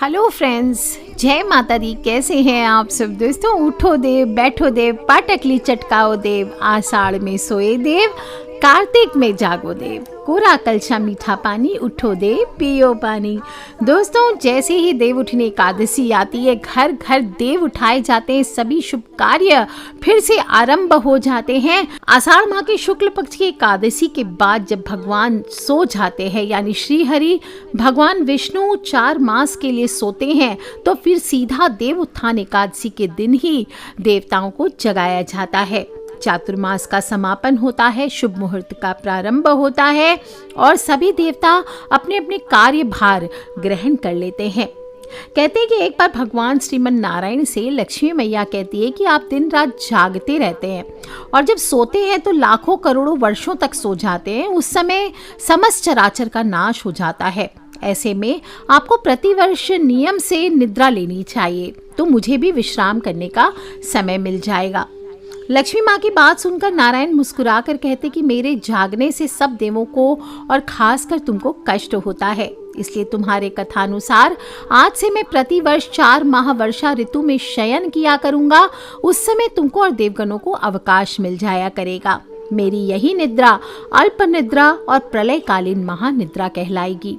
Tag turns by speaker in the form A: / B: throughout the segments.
A: Hello friends, जय माता दी। कैसे हैं आप सब दोस्तों। उठो देव, बैठो देव, पाटकली चटकाओ देव, आषाढ़ में सोए देव, कार्तिक में जागो देव, कोरा कलशा मीठा पानी, उठो देव पियो पानी। दोस्तों, जैसे ही देव उठनी एकादशी आती है, घर घर देव उठाए जाते हैं, सभी शुभ कार्य फिर से आरंभ हो जाते हैं। आषाढ़ माह के शुक्ल पक्ष की एकादशी के बाद जब भगवान सो जाते हैं, यानी श्री हरि भगवान विष्णु 4 मास के लिए सोते हैं, तो फिर सीधा देव उत्थान एकादशी के दिन ही देवताओं को जगाया जाता है। चातुर्मास का समापन होता है, शुभ मुहूर्त का प्रारंभ होता है और सभी देवता अपने अपने कार्यभार ग्रहण कर लेते हैं। कहते हैं कि एक बार भगवान श्रीमन नारायण से लक्ष्मी मैया कहती है कि आप दिन रात जागते रहते हैं और जब सोते हैं तो लाखों करोड़ों वर्षों तक सो जाते हैं। उस समय समस्त चराचर का नाश हो जाता है। ऐसे में आपको प्रतिवर्ष नियम से निद्रा लेनी चाहिए, तो मुझे भी विश्राम करने का समय मिल जाएगा। लक्ष्मी माँ की बात सुनकर नारायण मुस्कुराकर कहते कि मेरे जागने से सब देवों को और खासकर तुमको कष्ट होता है, इसलिए तुम्हारे कथानुसार आज से मैं प्रतिवर्ष 4 माह वर्षा ऋतु में शयन किया करूंगा। उस समय तुमको और देवगणों को अवकाश मिल जाया करेगा। मेरी यही निद्रा अल्प निद्रा और प्रलयकालीन महानिद्रा कहलाएगी।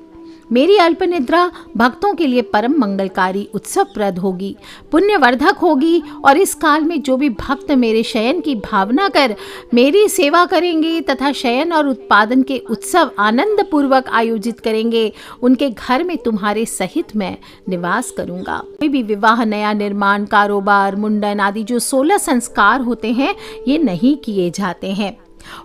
A: मेरी अल्प निद्रा भक्तों के लिए परम मंगलकारी उत्सवप्रद होगी, पुण्यवर्धक होगी और इस काल में जो भी भक्त मेरे शयन की भावना कर मेरी सेवा करेंगे तथा शयन और उत्पादन के उत्सव आनंद पूर्वक आयोजित करेंगे, उनके घर में तुम्हारे सहित मैं निवास करूंगा। कोई भी विवाह, नया निर्माण, कारोबार, मुंडन आदि जो 16 संस्कार होते हैं, ये नहीं किए जाते हैं।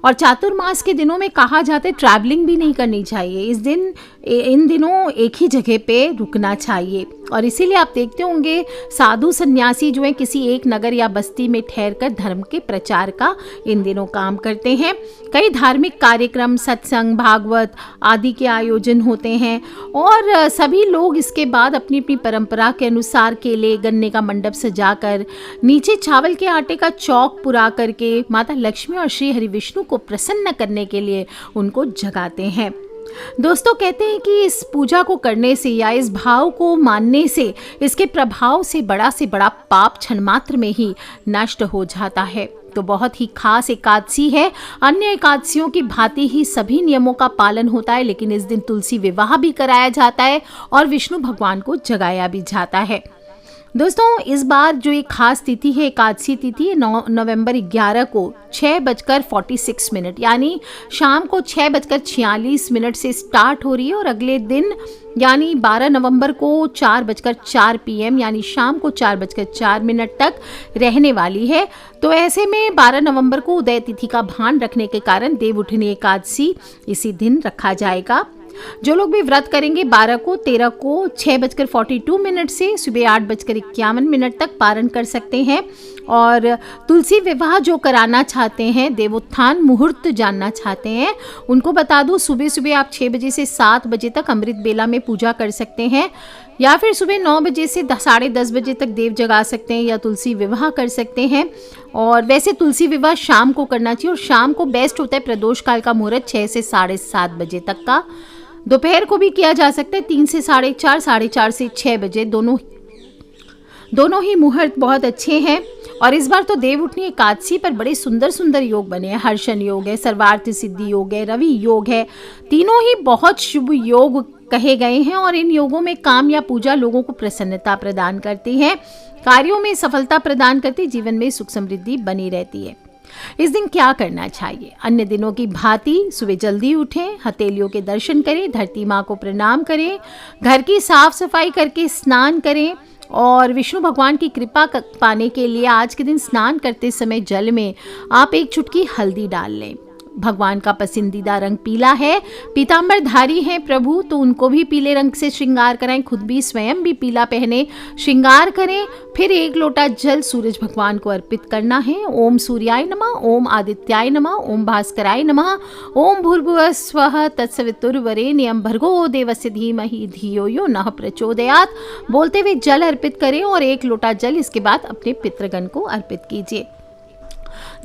A: और चातुर्मास के दिनों में कहा जाता है ट्रैवलिंग भी नहीं करनी चाहिए। इन दिनों एक ही जगह पे रुकना चाहिए और इसीलिए आप देखते होंगे साधु सन्यासी जो है किसी एक नगर या बस्ती में ठहरकर धर्म के प्रचार का इन दिनों काम करते हैं। कई धार्मिक कार्यक्रम, सत्संग, भागवत आदि के आयोजन होते हैं और सभी लोग इसके बाद अपनी अपनी परंपरा के अनुसार केले, गन्ने का मंडप सजाकर नीचे चावल के आटे का चौक पुरा करके माता लक्ष्मी और श्री हरि विष्णु को प्रसन्न करने के लिए उनको जगाते हैं। दोस्तों, कहते हैं कि इस पूजा को करने से या इस भाव को मानने से, इसके प्रभाव से बड़ा पाप क्षण मात्र में ही नष्ट हो जाता है। तो बहुत ही खास एकादशी है। अन्य एकादशियों की भांति ही सभी नियमों का पालन होता है, लेकिन इस दिन तुलसी विवाह भी कराया जाता है और विष्णु भगवान को जगाया भी जाता है। दोस्तों, इस बार जो एक खास तिथि है, एकादशी तिथि है, 9 नवंबर 11 को 6:46 यानी शाम को 6:46 से स्टार्ट हो रही है और अगले दिन यानी 12 नवंबर को 4:04 PM यानी शाम को 4:04 तक रहने वाली है। तो ऐसे में 12 नवंबर को उदय तिथि का भान रखने के कारण देव उठनी एकादशी इसी दिन रखा जाएगा। जो लोग भी व्रत करेंगे 12 को, 13 को 6:42 से सुबह 8:51 तक पारण कर सकते हैं। और तुलसी विवाह जो कराना चाहते हैं, देवोत्थान मुहूर्त जानना चाहते हैं, उनको बता दूं सुबह सुबह आप 6 बजे से 7 बजे तक अमृत बेला में पूजा कर सकते हैं या फिर सुबह 9 बजे से 10:30 बजे तक देव जगा सकते हैं या तुलसी विवाह कर सकते हैं। और वैसे तुलसी विवाह शाम को करना चाहिए और शाम को बेस्ट होता है प्रदोष काल का मुहूर्त 6 से 7:30 बजे तक का। दोपहर को भी किया जा सकता है 3 से 4:30, 4:30 से 6 बजे, दोनों ही मुहूर्त बहुत अच्छे हैं। और इस बार तो देव उठनी एकादशी पर बड़े सुंदर सुंदर योग बने हैं। हर्षण योग है, सर्वार्थ सिद्धि योग है, रवि योग है। तीनों ही बहुत शुभ योग कहे गए हैं और इन योगों में काम या पूजा लोगों को प्रसन्नता प्रदान करती है, कार्यों में सफलता प्रदान करती, जीवन में सुख समृद्धि बनी रहती है। इस दिन क्या करना चाहिए? अन्य दिनों की भांति सुबह जल्दी उठें, हथेलियों के दर्शन करें, धरती माँ को प्रणाम करें, घर की साफ सफाई करके स्नान करें और विष्णु भगवान की कृपा पाने के लिए आज के दिन स्नान करते समय जल में आप 1 चुटकी हल्दी डाल लें। भगवान का पसंदीदा रंग पीला है, पीतांबरधारी हैं प्रभु, तो उनको भी पीले रंग से श्रृंगार कराएं, खुद भी स्वयं भी पीला पहने श्रृंगार करें। फिर 1 लोटा जल सूरज भगवान को अर्पित करना है। ओम सूर्याय नमः, ओम आदित्याय नमः, ओम भास्कराय नमः, ओम भूर्भुवः स्वः तत्सवितुर्वरेण्यं भर्गो देवस्य धीमहि धियो यो नः प्रचोदयात् बोलते हुए जल अर्पित करें और 1 लोटा जल इसके बाद अपने पितृगण को अर्पित कीजिए।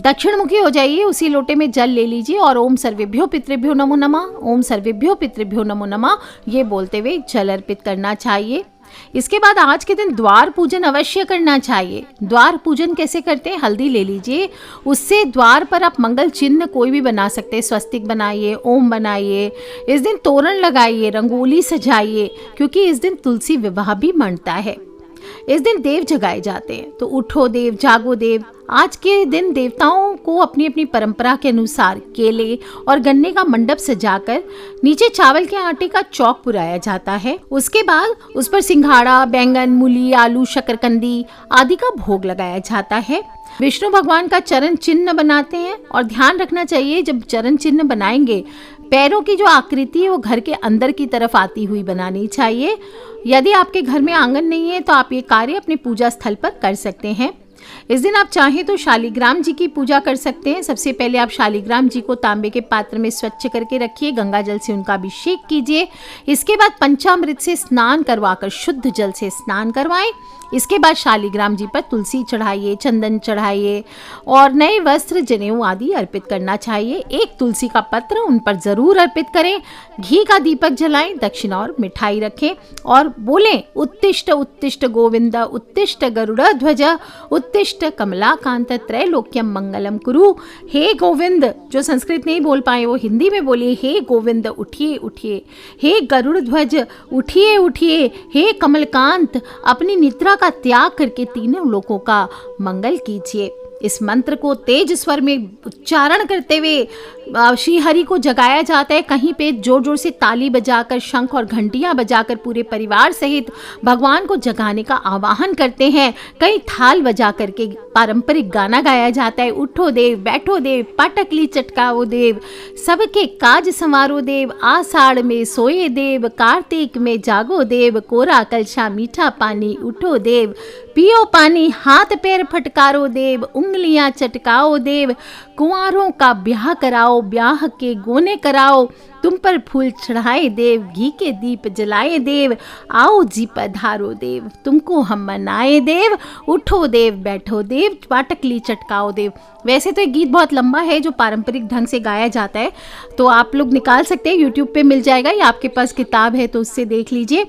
A: दक्षिण मुखी हो जाइए, उसी लोटे में जल ले लीजिए और ओम सर्वेभ्यो पितृभ्यो नमो नमः, ओम सर्वेभ्यो पितृभ्यो नमो नमः ये बोलते हुए जल अर्पित करना चाहिए। इसके बाद आज के दिन द्वार पूजन अवश्य करना चाहिए। द्वार पूजन कैसे करते हैं? हल्दी ले लीजिए, उससे द्वार पर आप मंगल चिन्ह कोई भी बना सकते हैं। स्वस्तिक बनाइए, ओम बनाइए, इस दिन तोरण लगाइए, रंगोली सजाइए, क्योंकि इस दिन तुलसी विवाह भी मनता है। इस दिन देव जगाए जाते हैं, तो उठो देव, जागो देव। आज के दिन देवताओं को अपनी अपनी परंपरा के अनुसार केले और गन्ने का मंडप सजाकर नीचे चावल के आटे का चौक पुराया जाता है। उसके बाद उस पर सिंघाड़ा, बैंगन, मूली, आलू, शकरकंदी आदि का भोग लगाया जाता है। विष्णु भगवान का चरण चिन्ह बनाते हैं और ध्यान रखना चाहिए जब चरण चिन्ह बनाएंगे, पैरों की जो आकृति है वो घर के अंदर की तरफ आती हुई बनानी चाहिए। यदि आपके घर में आंगन नहीं है तो आप ये कार्य अपने पूजा स्थल पर कर सकते हैं। इस दिन आप चाहें तो शालिग्राम जी की पूजा कर सकते हैं। सबसे पहले आप शालिग्राम जी को तांबे के पात्र में स्वच्छ करके रखिए, गंगा जल से उनका अभिषेक कीजिए। इसके बाद पंचामृत से स्नान करवाकर शुद्ध जल से स्नान करवाएं। इसके बाद शालिग्राम जी पर तुलसी चढ़ाइए, चंदन चढ़ाइए और नए वस्त्र, जनेऊ आदि अर्पित करना चाहिए। एक तुलसी का पत्र उन पर जरूर अर्पित करें। घी का दीपक जलाएं, दक्षिणा और मिठाई रखें और बोलें, उत्तिष्ठ उत्तिष्ठ गोविंद, उत्तिष्ठ गरुड़ध्वज, उत्तिष्ठ कमलाकांत, त्रैलोक्यम मंगलम कुरु। हे गोविंद, जो संस्कृत नहीं बोल पाए वो हिंदी में बोलिए, हे गोविंद उठिए उठिए, हे गरुड़ध्वज उठिए उठिए, हे कमलकांत अपनी निद्रा का त्याग करके तीनों लोकों का मंगल कीजिए। इस मंत्र को तेज स्वर में उच्चारण करते हुए श्री हरि को जगाया जाता है। कहीं पे जोर जोर से ताली बजाकर, शंख और घंटियां बजाकर पूरे परिवार सहित भगवान को जगाने का आवाहन करते हैं। कहीं थाल बजा करके पारंपरिक गाना गाया जाता है, उठो देव, बैठो देव, पाटकली चटकाओ देव, सबके काज संवारो देव, आषाढ़ में सोए देव, कार्तिक में जागो देव, कोरा कलशा मीठा पानी, उठो देव, पियो पानी, हाथ पैर फटकारो देव, उंगलियां चटकाओ देव, कुंवारों का ब्याह कराओ, ब्याह के गोने कराओ, तुम पर फूल चढ़ाए देव, घी के दीप जलाए देव, आओ जी पधारो देव, तुमको हम मनाए देव, उठो देव, बैठो देव, पाटकली चटकाओ देव। वैसे तो ये गीत बहुत लंबा है जो पारंपरिक ढंग से गाया जाता है, तो आप लोग निकाल सकते हैं, यूट्यूब पे मिल जाएगा या आपके पास किताब है तो उससे देख लीजिए।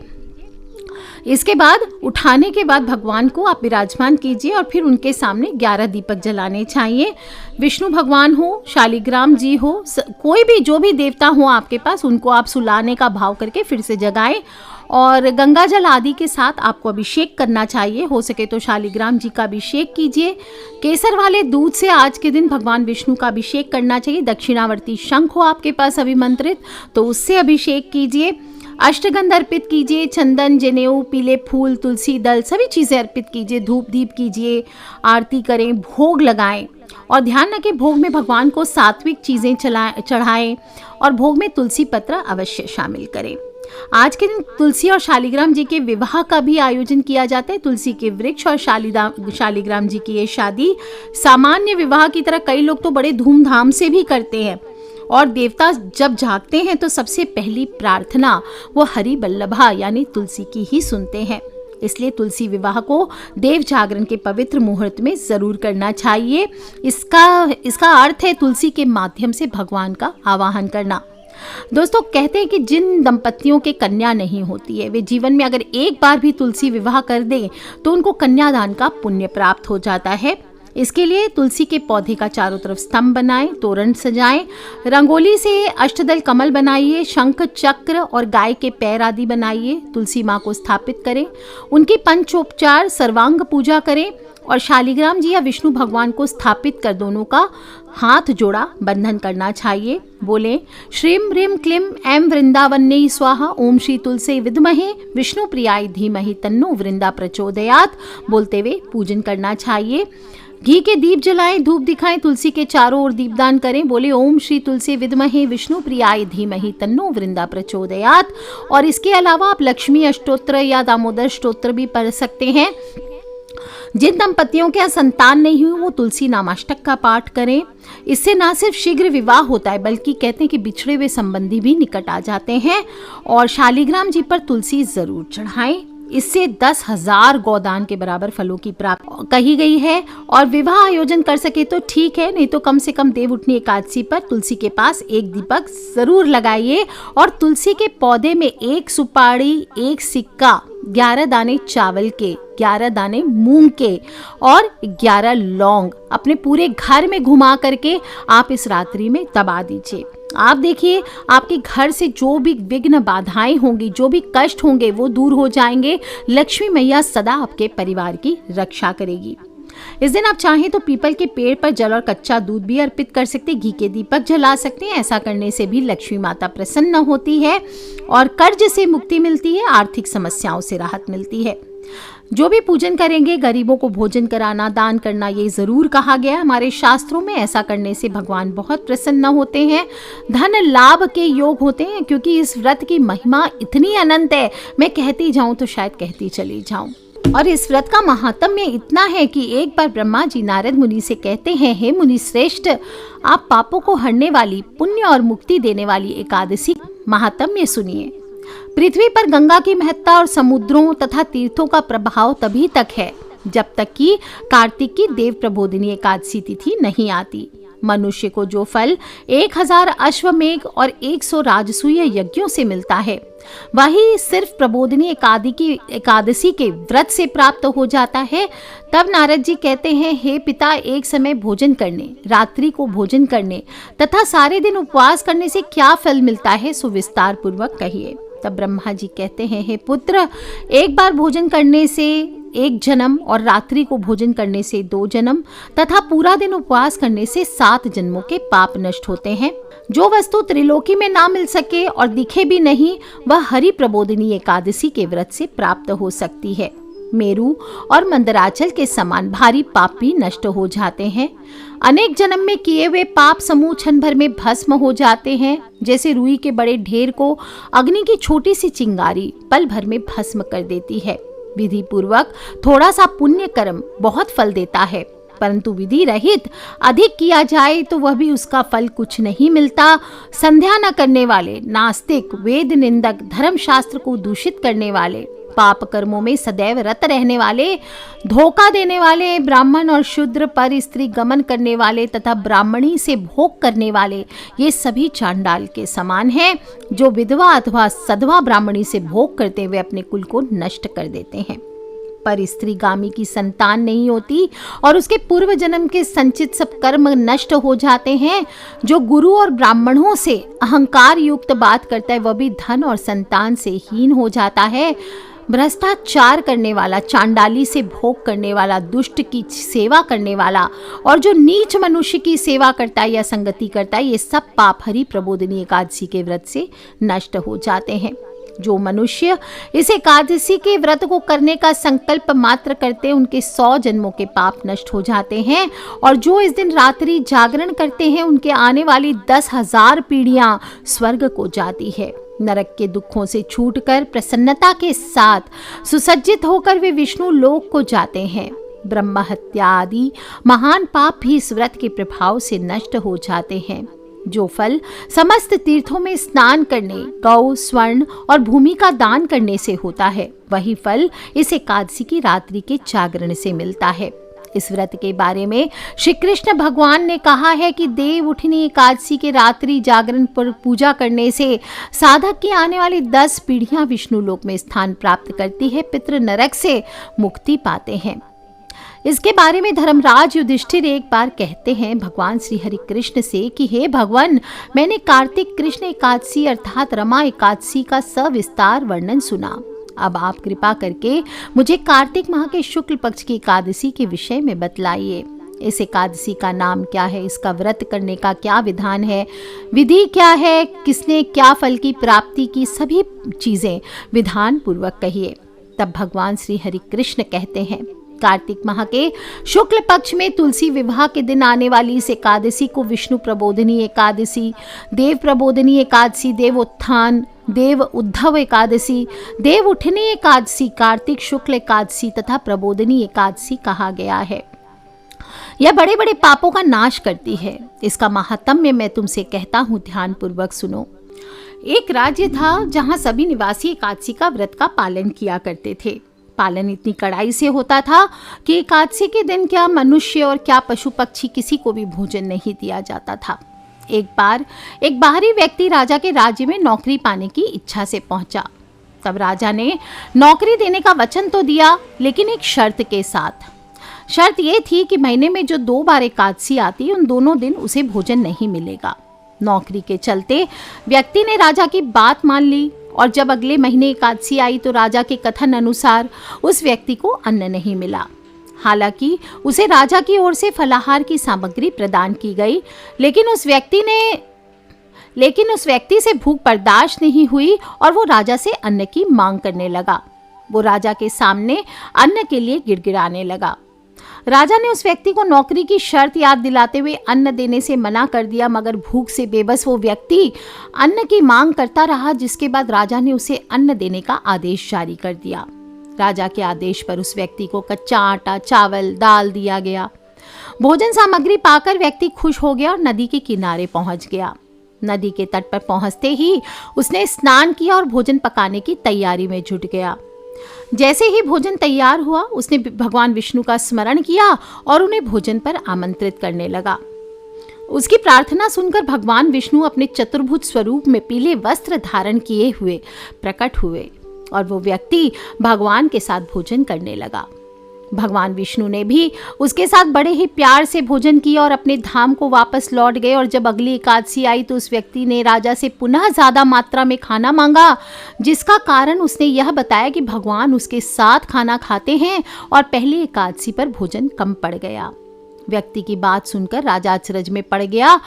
A: इसके बाद उठाने के बाद भगवान को आप विराजमान कीजिए और फिर उनके सामने 11 दीपक जलाने चाहिए। विष्णु भगवान हो, शालिग्राम जी हो, कोई भी जो भी देवता हो आपके पास, उनको आप सुलाने का भाव करके फिर से जगाएं और गंगा जल आदि के साथ आपको अभिषेक करना चाहिए। हो सके तो शालिग्राम जी का अभिषेक कीजिए। केसर वाले दूध से आज के दिन भगवान विष्णु का अभिषेक करना चाहिए। दक्षिणावर्ती शंख हो आपके पास अभिमंत्रित तो उससे अभिषेक कीजिए। अष्टगंध अर्पित कीजिए, चंदन, जनेऊ, पीले फूल, तुलसी दल सभी चीज़ें अर्पित कीजिए। धूप दीप कीजिए, आरती करें, भोग लगाएं और ध्यान रखें भोग में भगवान को सात्विक चीज़ें चढ़ाएं और भोग में तुलसी पत्र अवश्य शामिल करें। आज के दिन तुलसी और शालिग्राम जी के विवाह का भी आयोजन किया जाता है। तुलसी के वृक्ष और शालिग्राम जी की ये शादी सामान्य विवाह की तरह कई लोग तो बड़े धूमधाम से भी करते हैं और देवता जब जागते हैं तो सबसे पहली प्रार्थना वो हरि बल्लभा यानी तुलसी की ही सुनते हैं। इसलिए तुलसी विवाह को देव जागरण के पवित्र मुहूर्त में जरूर करना चाहिए। इसका अर्थ है तुलसी के माध्यम से भगवान का आवाहन करना। दोस्तों, कहते हैं कि जिन दंपतियों के कन्या नहीं होती है वे जीवन में अगर एक बार भी तुलसी विवाह कर दें तो उनको कन्यादान का पुण्य प्राप्त हो जाता है। इसके लिए तुलसी के पौधे का चारों तरफ स्तंभ बनाएं, तोरण सजाएं, रंगोली से अष्टदल कमल बनाइए, शंख चक्र और गाय के पैर आदि बनाइए। तुलसी माँ को स्थापित करें, उनकी पंचोपचार सर्वांग पूजा करें और शालिग्राम जी या विष्णु भगवान को स्थापित कर दोनों का हाथ जोड़ा बंधन करना चाहिए। बोले, श्रीम ह्रीम क्लीम ऐं वृंदावन्यै स्वाहा, ओम श्री तुलसी विद्महे विष्णु प्रियाय धीमहि तन्नो वृंदा प्रचोदयात् बोलते हुए पूजन करना चाहिए। घी के दीप जलाएं, धूप दिखाएं, तुलसी के चारों ओर दीपदान करें। बोले, ओम श्री तुलसी विद्महे विष्णु प्रियाय धीमहि तन्नो वृंदा प्रचोदयात्। और इसके अलावा आप लक्ष्मी अष्टोत्र या दामोदर स्तोत्र भी पढ़ सकते हैं। जिन दंपतियों के यहाँ संतान नहीं हुई वो तुलसी नामाष्टक का पाठ करें। इससे ना सिर्फ शीघ्र विवाह होता है बल्कि कहते हैं कि बिछड़े हुए संबंधी भी निकट आ जाते हैं। और शालिग्राम जी पर तुलसी जरूर चढ़ाएं। इससे 10,000 गोदान के बराबर फलों की प्राप्ति कही गई है। और विवाह आयोजन कर सके तो ठीक है, नहीं तो कम से कम देव उठनी एकादशी पर तुलसी के पास एक दीपक जरूर लगाइए और तुलसी के पौधे में एक सुपारी, एक सिक्का 11 दाने चावल के, 11 दाने मूंग के और 11 लौंग अपने पूरे घर में घुमा करके आप इस रात्रि में दबा दीजिए। आप देखिए, आपके घर से जो भी विघ्न बाधाएं होंगी, जो भी कष्ट होंगे, वो दूर हो जाएंगे। लक्ष्मी मैया सदा आपके परिवार की रक्षा करेगी। इस दिन आप चाहें तो पीपल के पेड़ पर जल और कच्चा दूध भी अर्पित कर सकते हैं, घी के दीपक जला सकते हैं। ऐसा करने से भी लक्ष्मी माता प्रसन्न होती है और कर्ज से मुक्ति मिलती है, आर्थिक समस्याओं से राहत मिलती है। जो भी पूजन करेंगे, गरीबों को भोजन कराना, दान करना, ये जरूर कहा गया है हमारे शास्त्रों में। ऐसा करने से भगवान बहुत प्रसन्न होते हैं, धन लाभ के योग होते हैं, क्योंकि इस व्रत की महिमा इतनी अनंत है, मैं कहती जाऊं तो शायद कहती चली जाऊं। और इस व्रत का महात्म्य इतना है कि एक बार ब्रह्मा जी नारद मुनि से कहते हैं, हे मुनि श्रेष्ठ, आप पापों को हरने वाली, पुण्य और मुक्ति देने वाली एकादशी महात्म्य सुनिए। पृथ्वी पर गंगा की महत्ता और समुद्रों तथा तीर्थों का प्रभाव तभी तक है जब तक कि कार्तिक की देव प्रबोधिनी एकादशी तिथि नहीं आती। मनुष्य को जो फल 1000 अश्वमेघ और 100 राजसूय यज्ञों से मिलता है, वही सिर्फ प्रबोधिनी एकादशी के व्रत से प्राप्त हो जाता है। तब नारद जी कहते हैं, हे पिता, एक समय भोजन करने, रात्रि को भोजन करने तथा सारे दिन उपवास करने से क्या फल मिलता है, सो विस्तार पूर्वक कहिए। तब ब्रह्मा जी कहते हैं, हे पुत्र, एक बार भोजन करने से 1 जन्म और रात्रि को भोजन करने से 2 जन्म तथा पूरा दिन उपवास करने से 7 जन्मों के पाप नष्ट होते हैं। जो वस्तु त्रिलोकी में ना मिल सके और दिखे भी नहीं, वह हरि प्रबोधिनी एकादशी के व्रत से प्राप्त हो सकती है। मेरू और मंदराचल के समान भारी पाप भी नष्ट हो जाते हैं। अनेक जन्म में किए हुए पाप समूह क्षण भर में भस्म हो जाते हैं, जैसे रुई के बड़े ढेर को अग्नि की छोटी सी चिंगारी पल भर में भस्म कर देती है। विधि पूर्वक थोड़ा सा पुण्य कर्म बहुत फल देता है, परंतु विधि रहित अधिक किया जाए तो वह भी उसका फल कुछ नहीं मिलता। संध्या न करने वाले, नास्तिक, वेद निंदक, धर्म शास्त्र को दूषित करने वाले, पाप कर्मों में सदैव रत रहने वाले, धोखा देने वाले, ब्राह्मण और शूद्र पर स्त्री गमन करने वाले तथा ब्राह्मणी से भोग करने वाले, ये सभी चांडाल के समान हैं, जो विधवा अथवा सधवा ब्राह्मणी से भोग करते हुए अपने कुल को नष्ट कर देते हैं। पर स्त्रीगामी की संतान नहीं होती और उसके पूर्व जन्म के संचित सब कर्म नष्ट हो जाते हैं। जो गुरु और ब्राह्मणों से अहंकार युक्त बात करता है, वह भी धन और संतान से हीन हो जाता है। भ्रष्टाचार करने वाला, चांडाली से भोग करने वाला, दुष्ट की सेवा करने वाला और जो नीच मनुष्य की सेवा करता है या संगति करता है, ये सब पाप हरि प्रबोधिनी एकादशी के व्रत से नष्ट हो जाते हैं। जो मनुष्य इस एकादशी के व्रत को करने का संकल्प मात्र करते हैं, उनके 100 जन्मों के पाप नष्ट हो जाते हैं। और जो इस दिन रात्रि जागरण करते हैं, उनके आने वाली 10,000 पीढ़ियां स्वर्ग को जाती है। नरक के दुखों से छूटकर प्रसन्नता के साथ सुसज्जित होकर वे विष्णु लोक को जाते हैं। ब्रह्म हत्या आदि महान पाप भी इस व्रत के प्रभाव से नष्ट हो जाते हैं। जो फल समस्त तीर्थों में स्नान करने, गौ, स्वर्ण और भूमि का दान करने से होता है, वही फल इस एकादशी की रात्रि के जागरण से मिलता है। इस व्रत के बारे में श्री कृष्ण भगवान ने कहा है कि देव उठनी एकादशी के रात्रि जागरण पर पूजा करने से साधक की आने वाली 10 पीढ़ियां विष्णु लोक में स्थान प्राप्त करती है, पितृ नरक से मुक्ति पाते हैं। इसके बारे में धर्मराज युधिष्ठिर एक बार कहते हैं भगवान श्री हरि कृष्ण से कि हे भगवान, मैंने कार्तिक कृष्ण एकादशी अर्थात रमा एकादशी का सविस्तार वर्णन सुना। अब आप कृपा करके मुझे कार्तिक माह के शुक्ल पक्ष की एकादशी के विषय में बतलाइए। इस एकादशी का नाम क्या है, इसका व्रत करने का क्या विधान है, विधि क्या है, किसने क्या फल की प्राप्ति की, सभी चीजें विधान पूर्वक कहिए। तब भगवान श्री हरि कृष्ण कहते हैं, कार्तिक माह के शुक्ल पक्ष में तुलसी विवाह के दिन आने वाली इस एकादशी को विष्णु प्रबोधिनी एकादशी, देव प्रबोधिनी एकादशी, देव उत्थान, देव उद्धव एकादशी, देव उठनी एकादशी, कार्तिक शुक्ल एकादशी तथा प्रबोधिनी एकादशी कहा गया है। यह बड़े बड़े पापों का नाश करती है। इसका महात्म्य मैं तुमसे कहता हूँ, ध्यान पूर्वक सुनो। एक राज्य था जहाँ सभी निवासी एकादशी का व्रत का पालन किया करते थे। पालन इतनी कड़ाई से होता था कि एकादशी के दिन क्या मनुष्य और क्या पशु पक्षी किसी को भी भोजन नहीं दिया जाता था। एक बार एक बाहरी व्यक्ति राजा के राज्य में नौकरी पाने की इच्छा से पहुंचा। तब राजा ने नौकरी देने का वचन तो दिया, लेकिन एक शर्त के साथ। शर्त ये थी कि महीने में जो 2 बार एकादशी आती उन दोनों दिन उसे भोजन नहीं मिलेगा। नौकरी के चलते व्यक्ति ने राजा की बात मान ली और जब अगले महीने एकादशी आई तो राजा के कथन अनुसार उस व्यक्ति को अन्न नहीं मिला। हालांकि उसे राजा की ओर से फलाहार की सामग्री प्रदान की गई, लेकिन उस व्यक्ति से भूख बर्दाश्त नहीं हुई और वो राजा से अन्न की मांग करने लगा। वो राजा के सामने अन्न के लिए गिड़गिड़ाने लगा। राजा ने उस व्यक्ति को नौकरी की शर्त याद दिलाते हुए अन्न देने से मना कर दिया, मगर भूख से बेबस वो व्यक्ति अन्न की मांग करता रहा, जिसके बाद राजा ने उसे अन्न देने का आदेश जारी कर दिया। राजा के आदेश पर उस व्यक्ति को कच्चा आटा, चावल, दाल दिया गया। भोजन सामग्री पाकर व्यक्ति खुश हो गया और नदी के किनारे पहुंच गया। नदी के तट पर पहुंचते ही उसने स्नान किया और भोजन पकाने की तैयारी में जुट गया। जैसे ही भोजन तैयार हुआ, उसने भगवान विष्णु का स्मरण किया और उन्हें भोजन पर आमंत्रित करने लगा। उसकी प्रार्थना सुनकर भगवान विष्णु अपने चतुर्भुज स्वरूप में पीले वस्त्र धारण किए हुए प्रकट हुए और वो व्यक्ति भगवान के साथ भोजन करने लगा। भगवान विष्णु ने भी उसके साथ बड़े ही प्यार से भोजन किया और अपने धाम को वापस लौट गए। और जब अगली एकादशी आई तो उस व्यक्ति ने राजा से पुनः ज्यादा मात्रा में खाना मांगा, जिसका कारण उसने यह बताया कि भगवान उसके साथ खाना खाते हैं और पहली एकादशी पर भोजन कम पड़ गया। व्यक्ति की बात सुनकर राजा अचरज में पड़ गया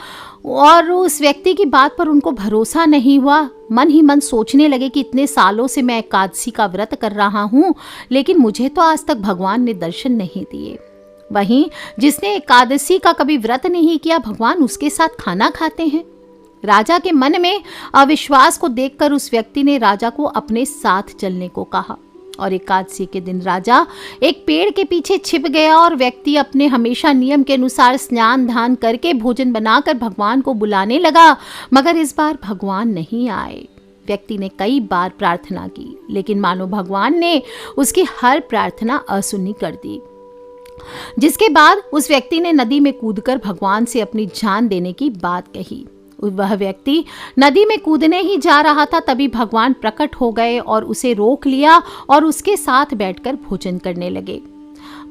A: और उस व्यक्ति की बात पर उनको भरोसा नहीं हुआ। मन ही मन सोचने लगे कि इतने सालों से मैं एकादशी का व्रत कर रहा हूँ, लेकिन मुझे तो आज तक भगवान ने दर्शन नहीं दिए। वहीं जिसने एकादशी का कभी व्रत नहीं किया, भगवान उसके साथ खाना खाते हैं। राजा के मन में अविश्वास को देखकर उस व्यक्ति ने राजा को अपने साथ चलने को कहा और एकादशी के दिन राजा एक पेड़ के पीछे छिप गया और व्यक्ति अपने हमेशा नियम के अनुसार स्नान दान करके भोजन बनाकर भगवान को बुलाने लगा, मगर इस बार भगवान नहीं आए। व्यक्ति ने कई बार प्रार्थना की, लेकिन मानो भगवान ने उसकी हर प्रार्थना असुनी कर दी। जिसके बाद उस व्यक्ति ने नदी में कूदकर भगवान से अपनी जान देने की बात कही। वह व्यक्ति नदी में कूदने ही जा रहा था, तभी भगवान प्रकट हो गए और उसे रोक लिया और उसके साथ बैठकर भोजन करने लगे।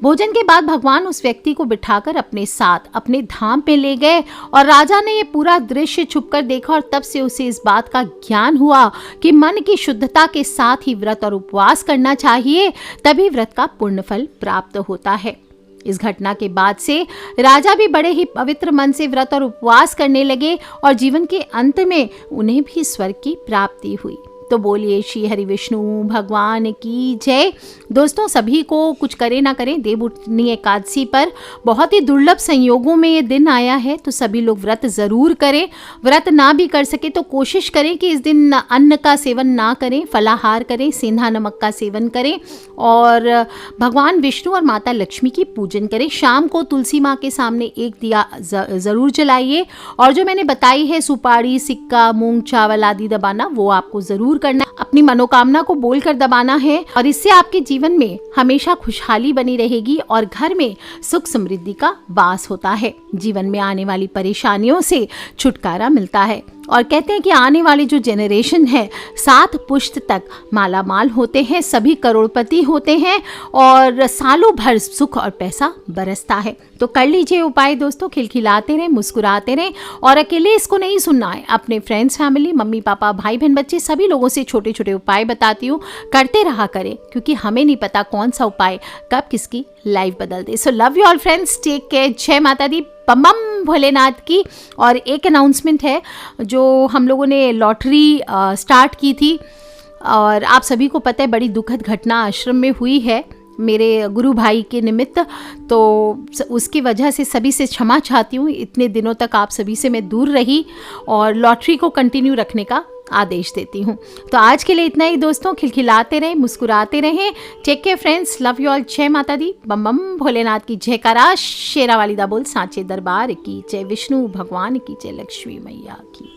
A: भोजन के बाद भगवान उस व्यक्ति को बिठाकर अपने साथ अपने धाम पे ले गए और राजा ने ये पूरा दृश्य छुपकर देखा और तब से उसे इस बात का ज्ञान हुआ कि मन की शुद्धता के साथ ही व्रत और उपवास करना चाहिए, तभी व्रत का पुण्य फल प्राप्त होता है। इस घटना के बाद से राजा भी बड़े ही पवित्र मन से व्रत और उपवास करने लगे और जीवन के अंत में उन्हें भी स्वर्ग की प्राप्ति हुई। तो बोलिए श्री हरि विष्णु भगवान की जय। दोस्तों, सभी को कुछ करे ना करें, देवउठनी एकादशी पर बहुत ही दुर्लभ संयोगों में ये दिन आया है, तो सभी लोग व्रत जरूर करें। व्रत ना भी कर सके तो कोशिश करें कि इस दिन अन्न का सेवन ना करें, फलाहार करें, सेंधा नमक का सेवन करें और भगवान विष्णु और माता लक्ष्मी की पूजन करें। शाम को तुलसी माँ के सामने एक दिया जरूर जलाइए और जो मैंने बताई है सुपारी, सिक्का, मूंग, चावल आदि दबाना, वो आपको जरूर करना, अपनी मनोकामना को बोलकर दबाना है और इससे आपके जीवन में हमेशा खुशहाली बनी रहेगी और घर में सुख समृद्धि का वास होता है। जीवन में आने वाली परेशानियों से छुटकारा मिलता है और कहते हैं कि आने वाली जो जनरेशन है 7 पुश्त तक माला माल होते हैं, सभी करोड़पति होते हैं और सालों भर सुख और पैसा बरसता है। तो कर लीजिए उपाय दोस्तों, खिलखिलाते रहें, मुस्कुराते रहें और अकेले इसको नहीं सुनना है, अपने फ्रेंड्स, फैमिली, मम्मी पापा, भाई बहन, बच्चे सभी लोगों से छोटे छोटे उपाय बताती हूँ, करते रहा करें, क्योंकि हमें नहीं पता कौन सा उपाय कब किसकी लाइफ बदल दे। So love you all friends, take care, जय माता दी, बम बम भोलेनाथ की। और एक अनाउंसमेंट है, जो हम लोगों ने लॉटरी स्टार्ट की थी और आप सभी को पता है बड़ी दुखद घटना आश्रम में हुई है मेरे गुरु भाई के निमित्त, तो उसकी वजह से सभी से क्षमा चाहती हूँ। इतने दिनों तक आप सभी से मैं दूर रही और लॉटरी को कंटिन्यू रखने का आदेश देती हूँ। तो आज के लिए इतना ही दोस्तों, खिलखिलाते रहें, मुस्कुराते रहें, take care friends, love you all, जय माता दी, बम बम भोलेनाथ की जयकारा, शेरा वाली दा बोल, सांचे दरबार की जय, विष्णु भगवान की जय, लक्ष्मी मैया की।